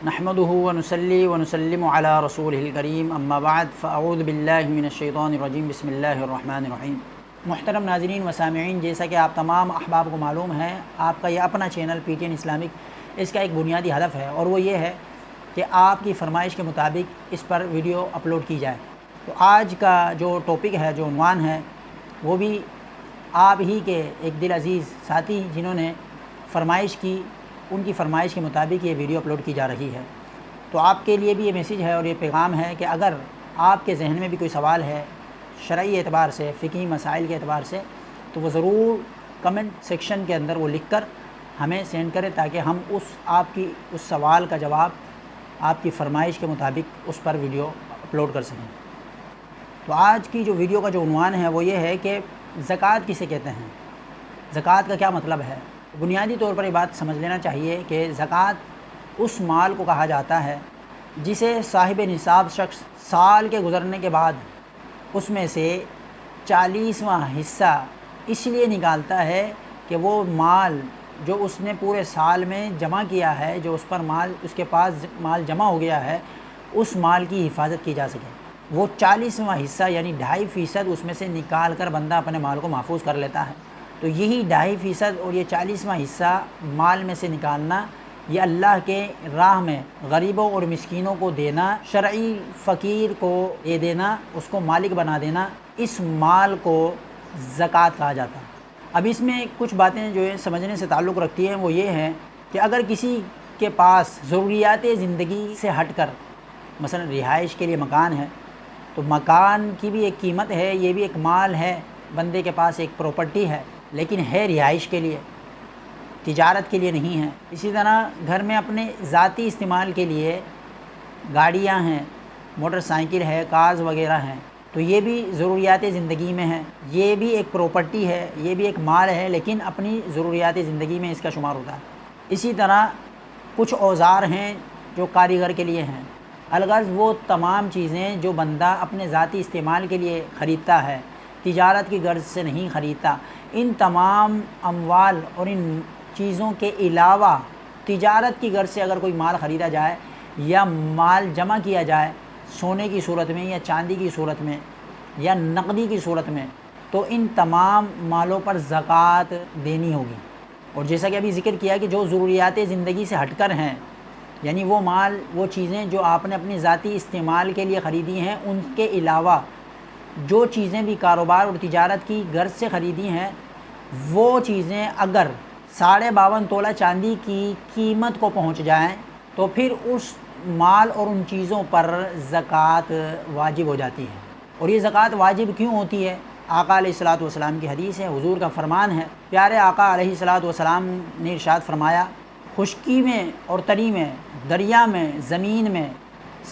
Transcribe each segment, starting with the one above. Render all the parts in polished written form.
نحمده ونصلي ونسلم على رسوله الكريم اما بعد فاعوذ باللہ من الشیطان الرجیم بسم اللہ الرحمن الرحیم۔ محترم ناظرین و سامعین، جیسا کہ آپ تمام احباب کو معلوم ہے، آپ کا یہ اپنا channel P T N Islamic, اس کا ایک بنیادی ہدف ہے اور وہ یہ ہے کہ آپ کی فرمائش کے مطابق اس پر ویڈیو اپلوڈ کی جائے۔ تو آج کا جو ٹاپک ہے، جو عنوان ہے، وہ بھی آپ ہی کے ایک دل عزیز ساتھی جنہوں نے فرمائش کی، ان کی فرمائش کے مطابق یہ ویڈیو اپلوڈ کی جا رہی ہے۔ تو آپ کے لیے بھی یہ میسیج ہے اور یہ پیغام ہے کہ اگر آپ کے ذہن میں بھی کوئی سوال ہے شرعی اعتبار سے، فقہی مسائل کے اعتبار سے، تو وہ ضرور کمنٹ سیکشن کے اندر وہ لکھ کر ہمیں سینڈ کریں تاکہ ہم آپ کی اس سوال کا جواب آپ کی فرمائش کے مطابق اس پر ویڈیو اپلوڈ کر سکیں۔ تو آج کی جو ویڈیو کا جو عنوان ہے وہ یہ ہے کہ زکوٰۃ کسے کہتے ہیں، زکوٰۃ کا کیا مطلب ہے۔ بنیادی طور پر یہ بات سمجھ لینا چاہیے کہ زکوٰۃ اس مال کو کہا جاتا ہے جسے صاحب نصاب شخص سال کے گزرنے کے بعد اس میں سے 40واں حصہ اس لیے نکالتا ہے کہ وہ مال جو اس نے پورے سال میں جمع کیا ہے، جو اس کے پاس مال جمع ہو گیا ہے، اس مال کی حفاظت کی جا سکے۔ وہ 40واں حصہ یعنی 2.5% اس میں سے نکال کر بندہ اپنے مال کو محفوظ کر لیتا ہے۔ تو یہی 2.5% اور یہ 40واں حصہ مال میں سے نکالنا، یہ اللہ کے راہ میں غریبوں اور مسکینوں کو دینا، شرعی فقیر کو یہ دینا، اس کو مالک بنا دینا، اس مال کو زکوٰۃ کہا جاتا ہے۔ اب اس میں کچھ باتیں جو ہے سمجھنے سے تعلق رکھتی ہیں، وہ یہ ہیں کہ اگر کسی کے پاس ضروریات زندگی سے ہٹ کر مثلا رہائش کے لیے مکان ہے، تو مکان کی بھی ایک قیمت ہے، یہ بھی ایک مال ہے، بندے کے پاس ایک پراپرٹی ہے، لیکن ہے رہائش کے لیے، تجارت کے لیے نہیں ہے۔ اسی طرح گھر میں اپنے ذاتی استعمال کے لیے گاڑیاں ہیں، موٹر سائیکل ہے، کارز وغیرہ ہیں، تو یہ بھی ضروریات زندگی میں ہے، یہ بھی ایک پراپرٹی ہے، یہ بھی ایک مال ہے، لیکن اپنی ضروریات زندگی میں اس کا شمار ہوتا ہے۔ اسی طرح کچھ اوزار ہیں جو کاریگر کے لیے ہیں، الغرض وہ تمام چیزیں جو بندہ اپنے ذاتی استعمال کے لیے خریدتا ہے، تجارت کی غرض سے نہیں خریدتا، ان تمام اموال اور ان چیزوں کے علاوہ تجارت کی غرض سے اگر کوئی مال خریدا جائے یا مال جمع کیا جائے سونے کی صورت میں یا چاندی کی صورت میں یا نقدی کی صورت میں، تو ان تمام مالوں پر زکوٰۃ دینی ہوگی۔ اور جیسا کہ ابھی ذکر کیا کہ جو ضروریات زندگی سے ہٹ کر ہیں، یعنی وہ مال، وہ چیزیں جو آپ نے اپنی ذاتی استعمال کے لیے خریدی ہیں، ان کے علاوہ جو چیزیں بھی کاروبار اور تجارت کی غرض سے خریدی ہیں، وہ چیزیں اگر 52.5 تولہ چاندی کی قیمت کو پہنچ جائیں تو پھر اس مال اور ان چیزوں پر زکوٰۃ واجب ہو جاتی ہے۔ اور یہ زکوٰۃ واجب کیوں ہوتی ہے؟ آقا علیہ الصلوۃ والسلام کی حدیث ہے، حضور کا فرمان ہے، پیارے آقا علیہ الصلوۃ والسلام نے ارشاد فرمایا، خشکی میں اور تری میں، دریا میں، زمین میں،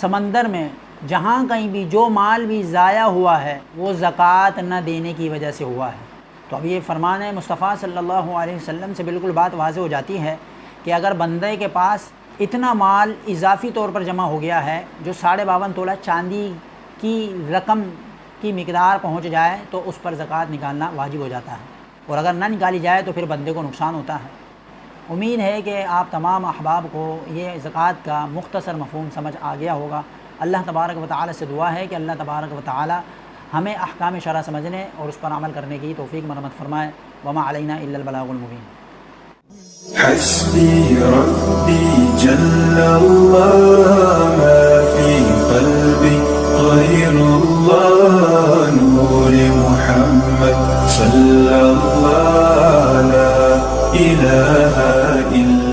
سمندر میں، جہاں کہیں بھی جو مال بھی ضائع ہوا ہے وہ زکوٰۃ نہ دینے کی وجہ سے ہوا ہے۔ تو اب یہ فرمان ہے مصطفیٰ صلی اللہ علیہ وسلم سے بالکل بات واضح ہو جاتی ہے کہ اگر بندے کے پاس اتنا مال اضافی طور پر جمع ہو گیا ہے جو 52.5 تولہ چاندی کی رقم کی مقدار پہنچ جائے تو اس پر زکوٰۃ نکالنا واجب ہو جاتا ہے، اور اگر نہ نکالی جائے تو پھر بندے کو نقصان ہوتا ہے۔ امید ہے کہ آپ تمام احباب کو یہ زکوٰۃ کا مختصر مفہوم سمجھ آ گیا ہوگا۔ اللہ تبارک و تعالی سے دعا ہے کہ اللہ تبارک و تعالی ہمیں احکام شرع سمجھنے اور اس پر عمل کرنے کی توفیق مرحمت فرمائے۔ وما علینا الا البلاغ المبین۔ حسبی ربی جل اللہ ما فی قلبی غیر اللہ نور محمد صلی اللہ لا الہ الا